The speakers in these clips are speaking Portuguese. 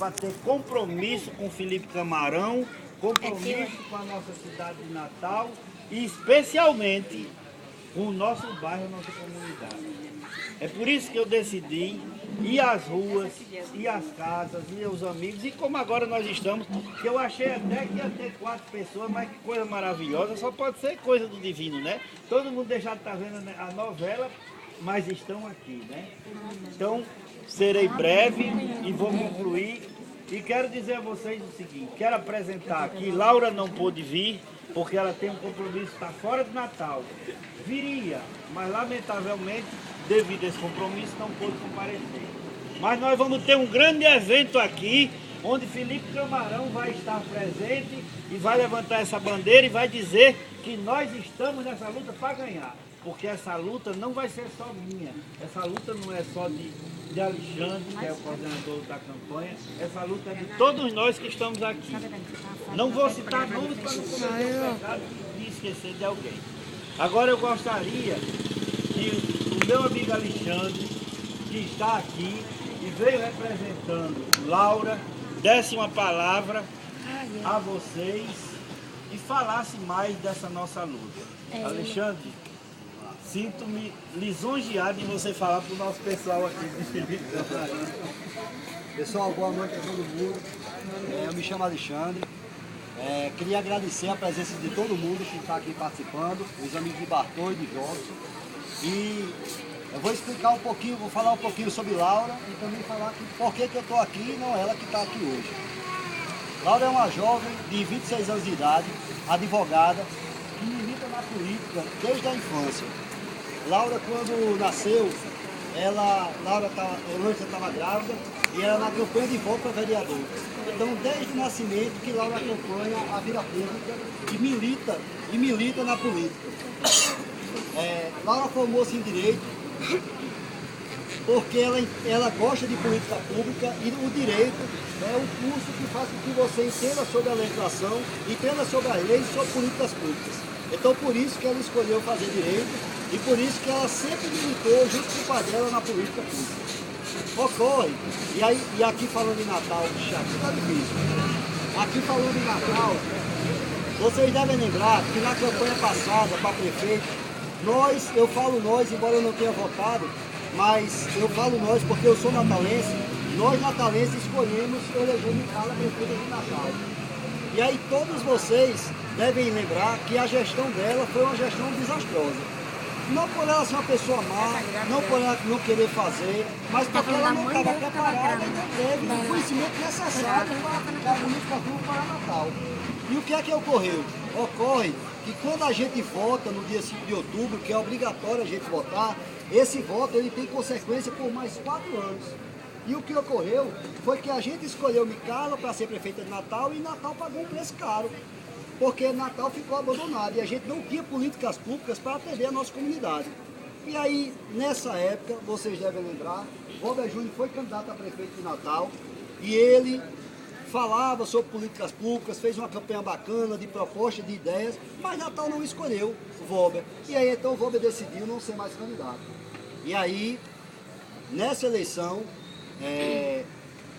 para ter compromisso com Felipe Camarão, compromisso com a nossa cidade de Natal e especialmente com o nosso bairro, a nossa comunidade. É por isso que eu decidi ir às ruas, ir às casas, ir aos amigos, e como agora nós estamos, que eu achei até que ia ter 4 pessoas, mas que coisa maravilhosa, só pode ser coisa do divino, né? Todo mundo deixar de estar vendo a novela, mas estão aqui, né? Então, serei breve e vou concluir. E quero dizer a vocês o seguinte, quero apresentar aqui, Laura não pôde vir, porque ela tem um compromisso, está fora do Natal. Viria, mas lamentavelmente, devido a esse compromisso, não pôde comparecer. Mas nós vamos ter um grande evento aqui, onde Felipe Camarão vai estar presente e vai levantar essa bandeira e vai dizer que nós estamos nessa luta para ganhar. Porque essa luta não vai ser só minha, essa luta não é só de Alexandre, que é o coordenador da campanha, essa luta é de todos nós que estamos aqui. Não vou citar nomes para não cometer o pecado de esquecer de alguém. Agora eu gostaria que o meu amigo Alexandre, que está aqui e veio representando Laura, desse uma palavra a vocês e falasse mais dessa nossa luta. Alexandre, sinto-me lisonjeado em você falar para o nosso pessoal aqui. Pessoal, boa noite a todo mundo. Eu me chamo Alexandre. Queria agradecer a presença de todo mundo que está aqui participando, os amigos de Bartô e de Jobson. E eu vou explicar um pouquinho, vou falar um pouquinho sobre Laura e também falar por que eu estou aqui e não ela que está aqui hoje. Laura é uma jovem de 26 anos de idade, advogada, que milita na política desde a infância. Laura, quando nasceu, Laura estava grávida e era na campanha de voto para vereador. Então, desde o nascimento que Laura acompanha a vida pública e milita na política. Laura formou-se em Direito porque ela gosta de política pública e o Direito é um curso que faz com que você entenda sobre a legislação, entenda sobre as leis e sobre políticas públicas. Então, por isso que ela escolheu fazer Direito e por isso que ela sempre militou junto com o pai dela na política pública. Ocorre, e aqui falando em Natal, aqui tá difícil. Aqui falando em Natal, vocês devem lembrar que na campanha passada para prefeito, eu falo nós, embora eu não tenha votado, mas eu falo nós porque eu sou natalense, nós natalenses escolhemos eleger Micala prefeita de Natal. E aí todos vocês devem lembrar que a gestão dela foi uma gestão desastrosa. Não por ela ser uma pessoa má, não por ela não querer fazer, mas porque ela não estava preparada e não teve o conhecimento necessário para a política pública para Natal. E o que é que ocorreu? Ocorre que quando a gente vota no dia 5 de outubro, que é obrigatório a gente votar, esse voto ele tem consequência por mais 4 anos. E o que ocorreu foi que a gente escolheu Micala para ser prefeita de Natal e Natal pagou um preço caro. Porque Natal ficou abandonado e a gente não tinha políticas públicas para atender a nossa comunidade. E aí, nessa época, vocês devem lembrar, Robert Júnior foi candidato a prefeito de Natal e ele falava sobre políticas públicas, fez uma campanha bacana de propostas, de ideias, mas Natal não escolheu o Robert. E aí, então, o Robert decidiu não ser mais candidato. E aí, nessa eleição,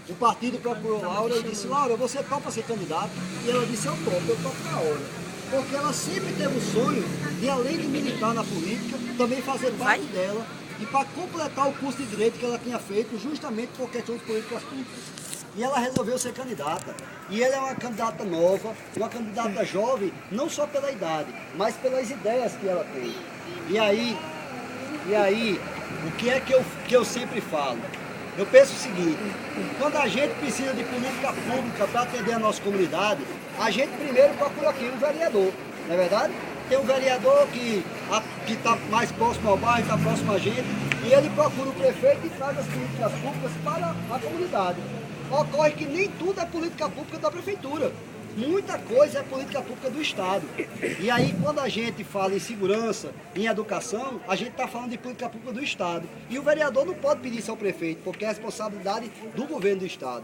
o partido procurou Laura e disse: Laura, você topa ser candidata? E ela disse: eu topo na hora. Porque ela sempre teve o sonho de, além de militar na política, também fazer parte dela e para completar o curso de Direito que ela tinha feito justamente por questões políticas públicas. E ela resolveu ser candidata. E ela é uma candidata nova, uma candidata jovem, não só pela idade, mas pelas ideias que ela tem. E aí o que é que eu sempre falo? Eu penso o seguinte: quando a gente precisa de política pública para atender a nossa comunidade, a gente primeiro procura aqui um vereador, não é verdade? Tem um vereador que está mais próximo ao bairro, está próximo a gente, e ele procura o prefeito e traz as políticas públicas para a comunidade. Ocorre que nem tudo é política pública da prefeitura. Muita coisa é política pública do Estado. E aí, quando a gente fala em segurança, em educação, a gente está falando de política pública do Estado. E o vereador não pode pedir isso ao prefeito, porque é responsabilidade do governo do Estado.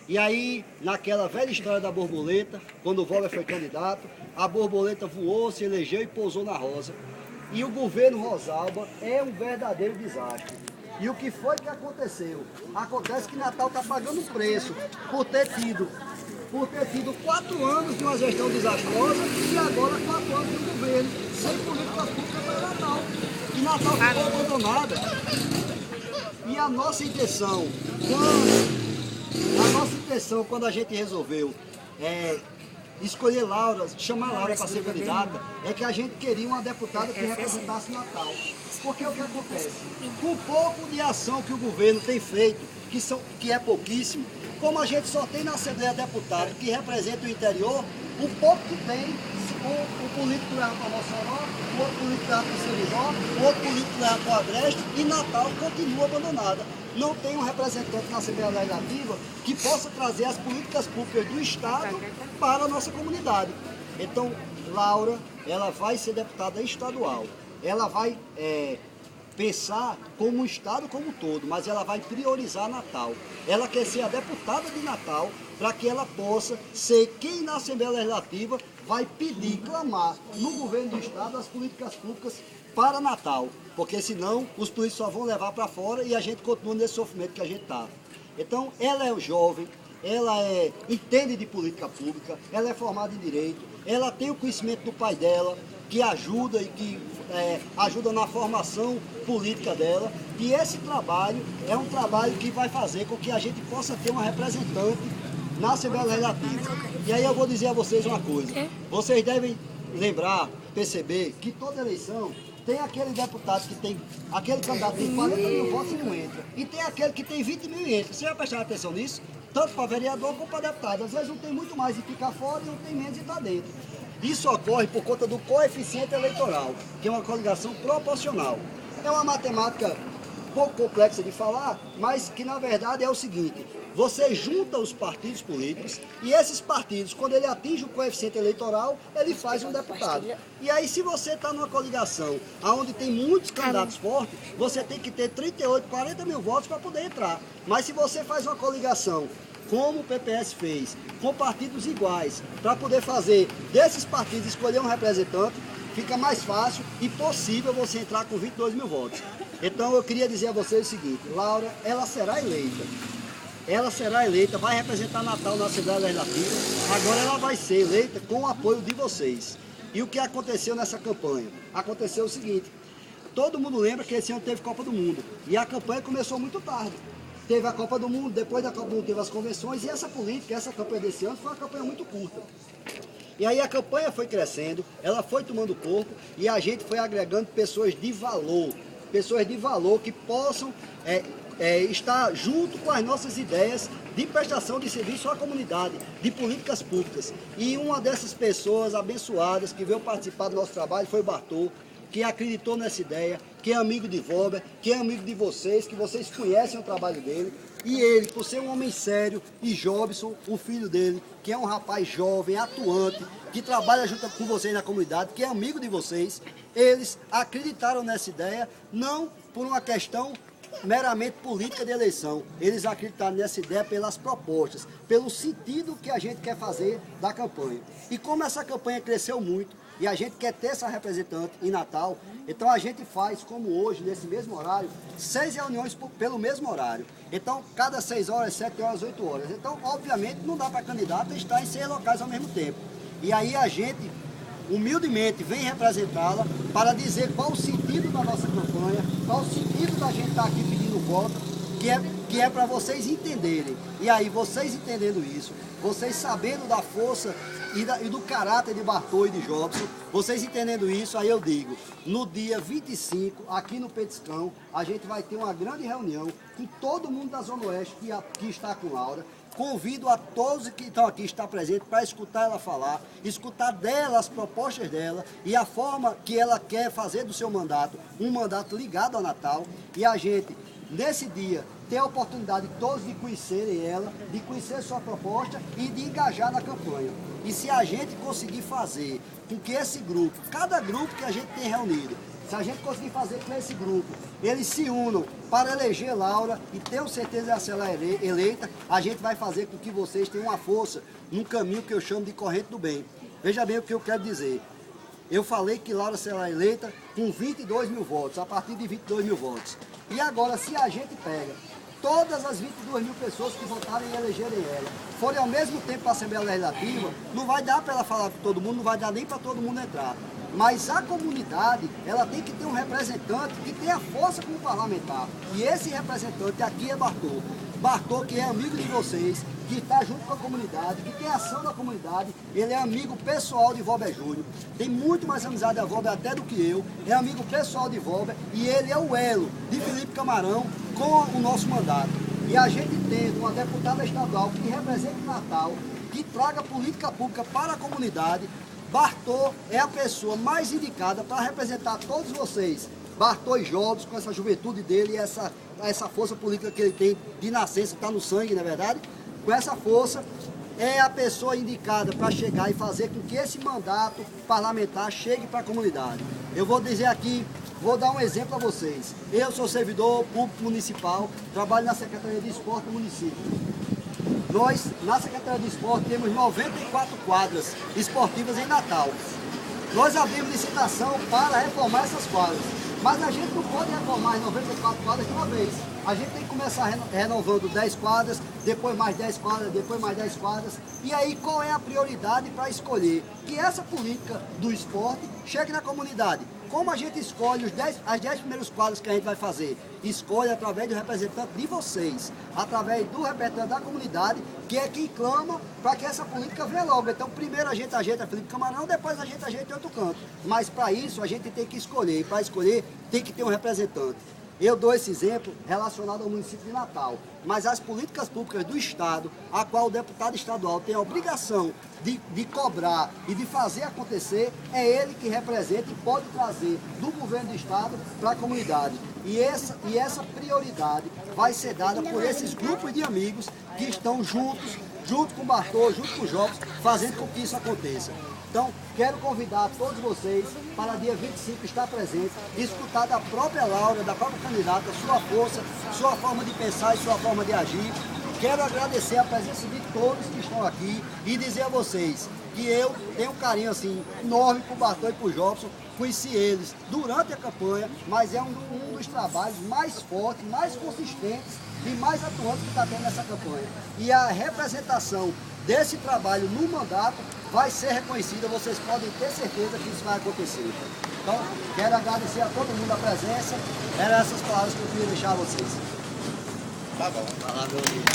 E aí, naquela velha história da borboleta, quando o Walter foi candidato, a borboleta voou, se elegeu e pousou na rosa. E o governo Rosalba é um verdadeiro desastre. E o que foi que aconteceu? Acontece que Natal está pagando preço por ter tido 4 anos de uma gestão desastrosa e agora 4 anos de um governo sem políticas públicas para Natal. E Natal ficou abandonada. E a nossa intenção, quando a gente resolveu escolher Laura, chamar Laura para ser candidata, é que a gente queria uma deputada que representasse Natal. Porque o que acontece? Com pouco de ação que o governo tem feito, que é pouquíssimo, como a gente só tem na Assembleia deputada que representa o interior, o pouco que tem, o político leva para Mossoró, o outro político leva para Seridó, o outro político leva para o Agreste e Natal continua abandonada. Não tem um representante na Assembleia Legislativa que possa trazer as políticas públicas do Estado para a nossa comunidade. Então, Laura, ela vai ser deputada estadual. Ela vai pensar como o Estado como um todo, mas ela vai priorizar Natal. Ela quer ser a deputada de Natal para que ela possa ser quem na Assembleia Legislativa vai pedir, clamar no governo do Estado as políticas públicas para Natal, porque senão os políticos só vão levar para fora e a gente continua nesse sofrimento que a gente está. Então, ela é jovem, ela entende de política pública, ela é formada em Direito, ela tem o conhecimento do pai dela, que ajuda e que ajuda na formação política dela. E esse trabalho é um trabalho que vai fazer com que a gente possa ter uma representante na Assembleia Legislativa. E aí eu vou dizer a vocês uma coisa. Vocês devem lembrar, perceber que toda eleição tem aquele deputado que tem, aquele candidato que tem 40 mil votos e não entra. E tem aquele que tem 20 mil e entra. Você vai prestar atenção nisso? Tanto para vereador como para deputado. Às vezes um tem muito mais e fica fora e um tem menos e está dentro. Isso ocorre por conta do coeficiente eleitoral, que é uma coligação proporcional. É uma matemática um pouco complexa de falar, mas que na verdade é o seguinte: você junta os partidos políticos e esses partidos, quando ele atinge o coeficiente eleitoral, ele faz um deputado. E aí, se você está numa coligação onde tem muitos candidatos fortes, você tem que ter 38, 40 mil votos para poder entrar. Mas se você faz uma coligação como o PPS fez, com partidos iguais, para poder fazer desses partidos escolher um representante, fica mais fácil e possível você entrar com 22 mil votos. Então eu queria dizer a vocês o seguinte: Laura, ela será eleita. Ela será eleita, vai representar Natal na Assembleia Legislativa. Agora ela vai ser eleita com o apoio de vocês. E o que aconteceu nessa campanha? Aconteceu o seguinte: todo mundo lembra que esse ano teve Copa do Mundo. E a campanha começou muito tarde. Teve a Copa do Mundo, depois da Copa do Mundo teve as convenções, e essa política, essa campanha desse ano foi uma campanha muito curta. E aí a campanha foi crescendo, ela foi tomando corpo, e a gente foi agregando pessoas de valor que possam estar junto com as nossas ideias de prestação de serviço à comunidade, de políticas públicas. E uma dessas pessoas abençoadas que veio participar do nosso trabalho foi o Bartô, que acreditou nessa ideia, que é amigo de Valber, que é amigo de vocês, que vocês conhecem o trabalho dele. E ele, por ser um homem sério, e Jobson, o filho dele, que é um rapaz jovem, atuante, que trabalha junto com vocês na comunidade, que é amigo de vocês, eles acreditaram nessa ideia, não por uma questão meramente política de eleição. Eles acreditaram nessa ideia pelas propostas, pelo sentido que a gente quer fazer da campanha. E como essa campanha cresceu muito, e a gente quer ter essa representante em Natal, então a gente faz, como hoje, nesse mesmo horário, 6 reuniões pelo mesmo horário. Então, cada 6 horas, 7 horas, 8 horas. Então, obviamente, não dá para candidato estar em 6 locais ao mesmo tempo. E aí a gente, humildemente, vem representá-la para dizer qual o sentido da nossa campanha, qual o sentido da gente estar aqui pedindo voto, que é para vocês entenderem. E aí, vocês entendendo isso, vocês sabendo da força e do caráter de Bartô e de Jobson, vocês entendendo isso, aí eu digo, no dia 25, aqui no Petiscão, a gente vai ter uma grande reunião com todo mundo da Zona Oeste que está com Laura. Convido a todos que estão aqui, estar presentes, para escutar ela falar, escutar dela as propostas dela e a forma que ela quer fazer do seu mandato, um mandato ligado ao Natal. E a gente, nesse dia, ter a oportunidade de todos de conhecerem ela, de conhecer sua proposta e de engajar na campanha. E se a gente conseguir fazer com que esse grupo, cada grupo que a gente tem reunido, se a gente conseguir fazer com esse grupo, eles se unam para eleger Laura e tenho certeza de ser ela eleita, a gente vai fazer com que vocês tenham uma força num caminho que eu chamo de corrente do bem. Veja bem o que eu quero dizer. eu falei que Laura será eleita com 22 mil votos, a partir de 22 mil votos. E agora, se a gente pega todas as 22 mil pessoas que votaram em elegerem ela, forem ao mesmo tempo para a Assembleia Legislativa, não vai dar para ela falar com todo mundo, não vai dar nem para todo mundo entrar. Mas a comunidade, ela tem que ter um representante que tenha força como parlamentar. E esse representante aqui é Bartô. Bartô, que é amigo de vocês, que está junto com a comunidade, que tem ação da comunidade, ele é amigo pessoal de Valber Júnior, tem muito mais amizade a Valber até do que eu, é amigo pessoal de Valber e ele é o elo de Felipe Camarão com o nosso mandato. E a gente tendo uma deputada estadual que represente Natal, que traga política pública para a comunidade, Bartô é a pessoa mais indicada para representar todos vocês. Bartô e Jobs, com essa juventude dele e essa força política que ele tem de nascença, está no sangue, na verdade, com essa força, é a pessoa indicada para chegar e fazer com que esse mandato parlamentar chegue para a comunidade. Eu vou dizer aqui, vou dar um exemplo a vocês. Eu sou servidor público municipal, trabalho na Secretaria de Esporte do município. Nós, na Secretaria de Esporte, temos 94 quadras esportivas em Natal. Nós abrimos licitação para reformar essas quadras. Mas a gente não pode reformar as 94 quadras de uma vez. A gente tem que começar renovando 10 quadras, depois mais 10 quadras, depois mais 10 quadras. E aí qual é a prioridade para escolher? Que essa política do esporte chegue na comunidade. Como a gente escolhe as 10 primeiros quadros que a gente vai fazer? Escolhe através do representante de vocês, através do representante da comunidade, que é quem clama para que essa política venha logo. Então, primeiro a gente ajeita Felipe Camarão, depois a gente ajeita em outro canto. Mas para isso a gente tem que escolher, e para escolher tem que ter um representante. Eu dou esse exemplo relacionado ao município de Natal, mas as políticas públicas do Estado, a qual o deputado estadual tem a obrigação de cobrar e de fazer acontecer, é ele que representa e pode trazer do governo do Estado para a comunidade. E essa prioridade vai ser dada por esses grupos de amigos que estão juntos, junto com o Bartô, junto com os jovens, fazendo com que isso aconteça. Então, quero convidar todos vocês para dia 25 estar presente, escutar da própria Laura, da própria candidata, sua força, sua forma de pensar e sua forma de agir. Quero agradecer a presença de todos que estão aqui e dizer a vocês que eu tenho um carinho assim, enorme por Bartô e por Jobson. Conheci eles durante a campanha, mas é um dos trabalhos mais fortes, mais consistentes e mais atuantes que está tendo nessa campanha. E a representação desse trabalho no mandato vai ser reconhecida, vocês podem ter certeza que isso vai acontecer. Então, quero agradecer a todo mundo a presença, eram essas palavras que eu queria deixar a vocês. Tá bom. Vai lá, meu amigo.